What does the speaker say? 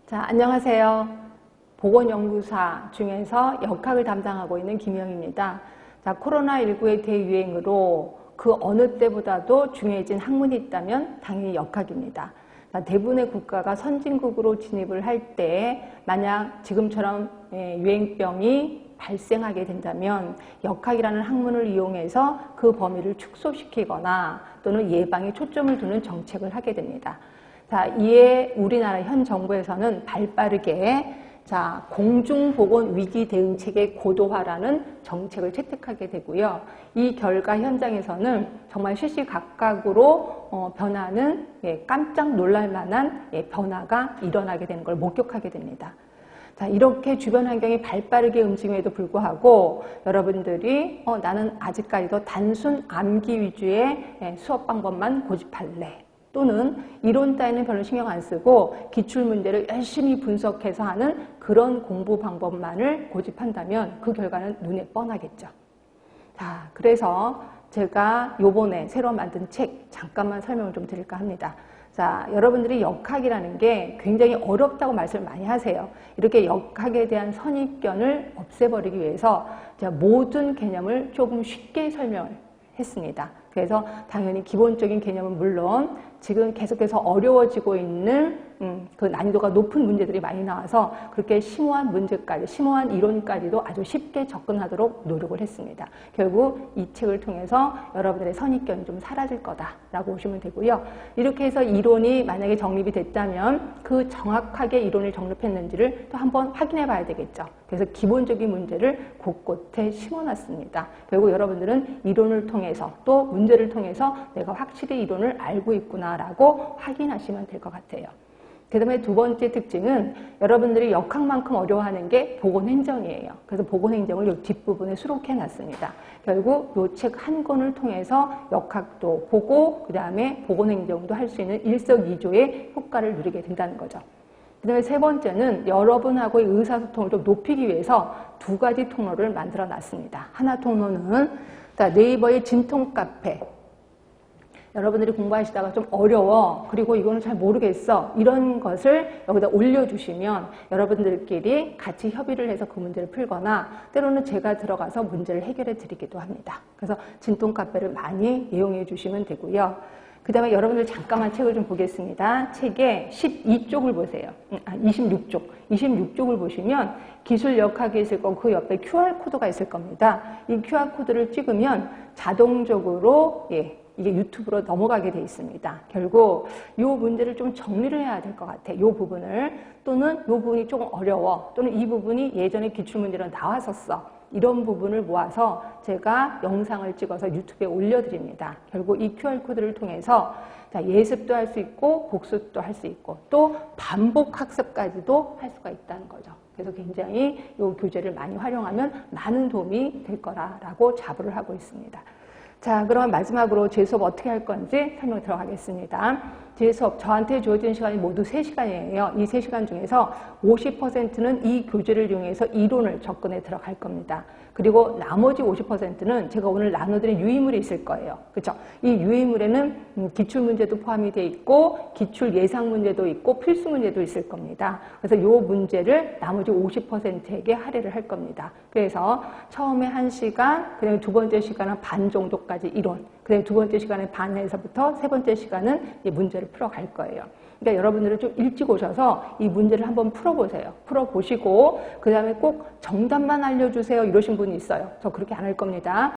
자, 안녕하세요. 보건연구사 중에서 역학을 담당하고 있는 김영입니다. 자, 코로나19의 대유행으로 그 어느 때보다도 중요해진 학문이 있다면 당연히 역학입니다. 자, 대부분의 국가가 선진국으로 진입을 할 때 만약 지금처럼 유행병이 발생하게 된다면 역학이라는 학문을 이용해서 그 범위를 축소시키거나 또는 예방에 초점을 두는 정책을 하게 됩니다. 자, 이에 우리나라 현 정부에서는 발빠르게 공중보건 위기 대응 체계 고도화라는 정책을 채택하게 되고요. 이 결과 현장에서는 정말 시시각각으로 변하는 깜짝 놀랄 만한 변화가 일어나게 되는 걸 목격하게 됩니다. 자, 이렇게 주변 환경이 발빠르게 움직임에도 불구하고 여러분들이 나는 아직까지도 단순 암기 위주의 수업 방법만 고집할래. 또는 이론 따위는 별로 신경 안 쓰고 기출문제를 열심히 분석해서 하는 그런 공부 방법만을 고집한다면 그 결과는 눈에 뻔하겠죠. 자, 그래서 제가 요번에 새로 만든 책 잠깐만 설명을 좀 드릴까 합니다. 자, 여러분들이 역학이라는 게 굉장히 어렵다고 말씀을 많이 하세요. 이렇게 역학에 대한 선입견을 없애버리기 위해서 제가 모든 개념을 조금 쉽게 설명을 했습니다. 그래서 당연히 기본적인 개념은 물론 지금 계속해서 어려워지고 있는 그 난이도가 높은 문제들이 많이 나와서 그렇게 심오한 문제까지, 심오한 이론까지도 아주 쉽게 접근하도록 노력을 했습니다. 결국 이 책을 통해서 여러분들의 선입견이 좀 사라질 거다라고 보시면 되고요. 이렇게 해서 이론이 만약에 정립이 됐다면 그 정확하게 이론을 정립했는지를 또 한번 확인해 봐야 되겠죠. 그래서 기본적인 문제를 곳곳에 심어놨습니다. 결국 여러분들은 이론을 통해서 또 문제를 통해서 내가 확실히 이론을 알고 있구나라고 확인하시면 될 것 같아요. 그 다음에 두 번째 특징은 여러분들이 역학만큼 어려워하는 게 보건행정이에요. 그래서 보건행정을 이 뒷부분에 수록해 놨습니다. 결국 이 책 한 권을 통해서 역학도 보고 그 다음에 보건행정도 할 수 있는 일석이조의 효과를 누리게 된다는 거죠. 그 다음에 세 번째는 여러분하고의 의사소통을 좀 높이기 위해서 두 가지 통로를 만들어 놨습니다. 하나 통로는 네이버의 진통 카페. 여러분들이 공부하시다가 좀 어려워. 그리고 이거는 잘 모르겠어. 이런 것을 여기다 올려주시면 여러분들끼리 같이 협의를 해서 그 문제를 풀거나 때로는 제가 들어가서 문제를 해결해 드리기도 합니다. 그래서 진통 카페를 많이 이용해 주시면 되고요. 그 다음에 여러분들 잠깐만 책을 좀 보겠습니다. 책의 12쪽을 보세요. 26쪽. 26쪽을 보시면 기술 역학이 있을 거고 그 옆에 QR코드가 있을 겁니다. 이 QR코드를 찍으면 자동적으로 이게 유튜브로 넘어가게 돼 있습니다. 결국 이 문제를 좀 정리를 해야 될 것 같아요. 이 부분을. 또는 이 부분이 조금 어려워. 또는 이 부분이 예전에 기출문제로 나왔었어. 이런 부분을 모아서 제가 영상을 찍어서 유튜브에 올려드립니다. 결국 이 QR코드를 통해서 예습도 할 수 있고 복습도 할 수 있고 또 반복 학습까지도 할 수가 있다는 거죠. 그래서 굉장히 이 교재를 많이 활용하면 많은 도움이 될 거라고 자부를 하고 있습니다. 자, 그럼 마지막으로 제 수업 어떻게 할 건지 설명 들어가겠습니다. 제 수업 저한테 주어진 시간이 모두 3시간이에요. 이 3시간 중에서 50%는 이 교재를 이용해서 이론을 접근해 들어갈 겁니다. 그리고 나머지 50%는 제가 오늘 나눠드린 유의물이 있을 거예요. 그렇죠? 이 유의물에는 기출문제도 포함이 돼 있고 기출 예상 문제도 있고 필수 문제도 있을 겁니다. 그래서 이 문제를 나머지 50%에게 할애를 할 겁니다. 그래서 처음에 1시간, 그다음에 두 번째 시간은 반 정도까지 이론, 그다음에 두 번째 시간에 반에서부터 세 번째 시간은 이 문제를 풀어갈 거예요. 그러니까 여러분들은 좀 일찍 오셔서 이 문제를 한번 풀어보세요. 풀어보시고 그 다음에 꼭 정답만 알려주세요 이러신 분이 있어요. 저 그렇게 안 할 겁니다.